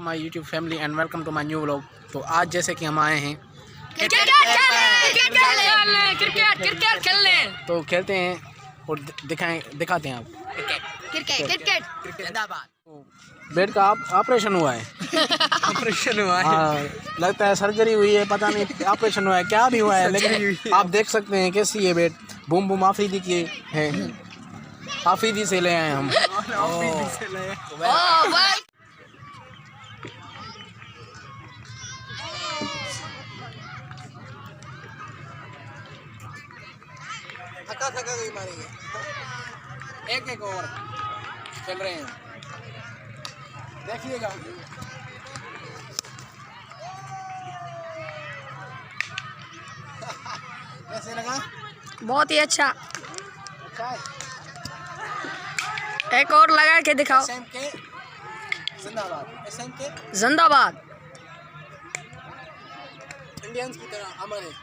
My YouTube family and welcome to my new vlog. तो आज जैसे कि हम आए हैं क्रिकेट खेलने तो खेलते हैं और दिखाते हैं आप क्रिकेट जिंदाबाद। बेड का ऑपरेशन हुआ है ऑपरेशन हुआ है। हाँ, लगता है सर्जरी हुई है, पता नहीं ऑपरेशन हुआ है क्या भी हुआ है, लेकिन आप देख सकते हैं कैसी है बेड। बूम बूम आफरीदी की है, आफरीदी से ले आए हम। थका गई मारेंगे, एक एक ओवर चल रहे हैं, देखिएगा। कैसे लगा? बहुत ही अच्छा। अच्छा है। एक और लगा के दिखाओ। SMK जिंदाबाद, SMK जिंदाबाद। इंडियंस की तरह अमर है।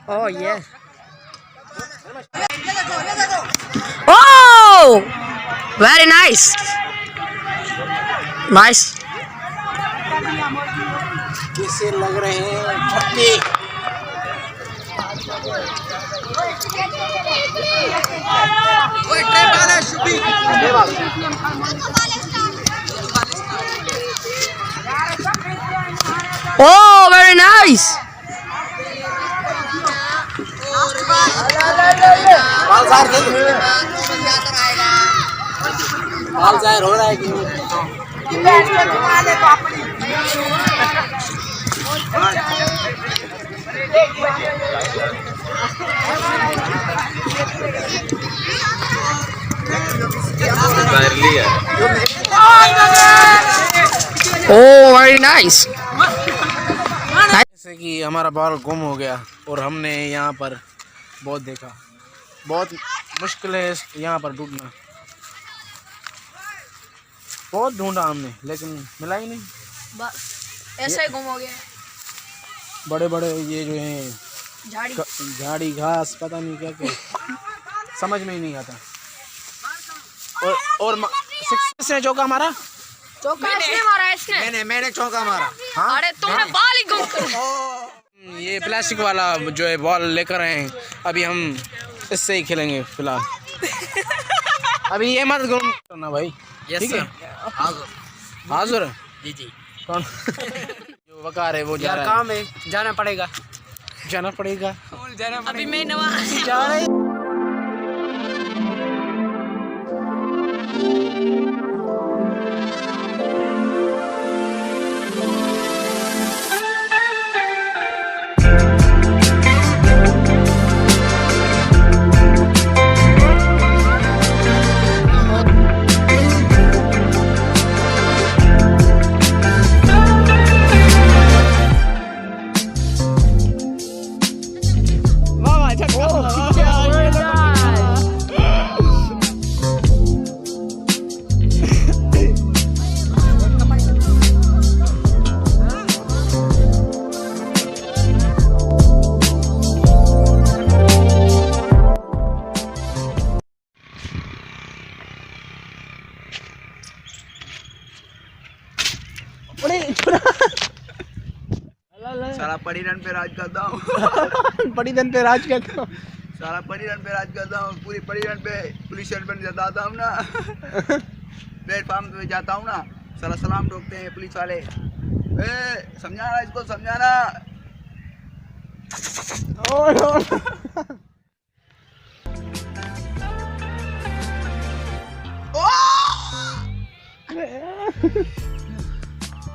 ओह ये ओह वेरी नाइस नाइस। कैसे लग रहे हैं छक्के? Oh very nice. बाल जाहिर हो रहा है कि ओह वेरी नाइस। जैसे कि हमारा बॉल गुम हो गया और हमने यहाँ पर बहुत देखा, बहुत मुश्किल है यहाँ पर ढूंढना। बहुत ढूंढा हमने लेकिन मिला ही नहीं। बस ऐसे ही गुम हो गया। बड़े बड़े ये जो हैं झाड़ी घास पता नहीं क्या क्या समझ में ही नहीं आता। और किसने चौका मारा? चौका इसने मारा। इसने मैंने चौका मारा। हाँ? अरे तुमने बॉल ही गुम कर। ये प्लास्टिक वाला जो है बॉल लेकर आए हैं, अभी हम इससे ही खेलेंगे फिलहाल। अभी ये मत गुम करना भाई। ठीक है, हाजुर जी जी। कौन जो वकार है वो जा रहा है। काम है, जाना पड़ेगा। अभी मैं नवा जा रहे हैं। सारा पड़ी रन पे राज करता हूँ। बड़ी दिन पे राज करता हूँ। सारा पड़ी रन पे राज करता हूँ। पूरी पड़ी रन पे पुलिस बन जाता हूँ ना। प्लेटफार्म पे जाता हूँ ना, सारा सलाम ठोकते हैं पुलिस वाले। समझाना इसको, समझाना।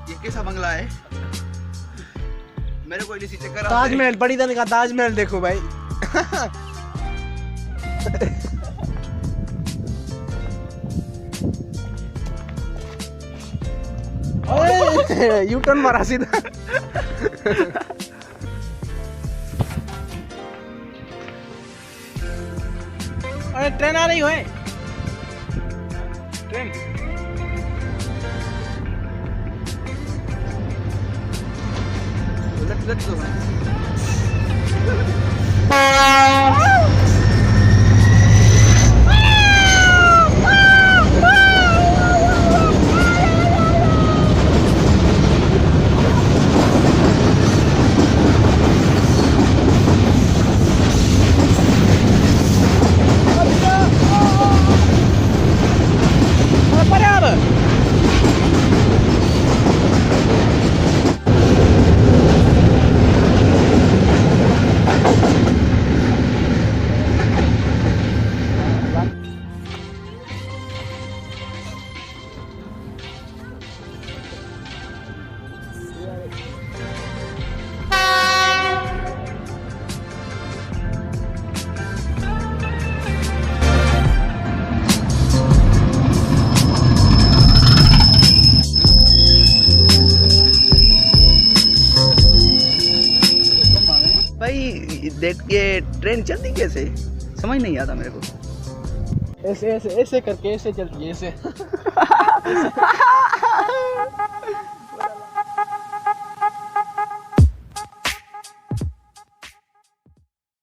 ये कैसा बंगला है? मेरे को इसी चक्कर ताजमहल, बड़ी दिन का ताजमहल देखो भाई। यू टर्न मारा सीधा। अरे ट्रेन आ रही है, ट्रेन। let's go. ये ट्रेन चलती कैसे, समझ नहीं आता मेरे को। ऐसे ऐसे ऐसे करके ऐसे चलती है ऐसे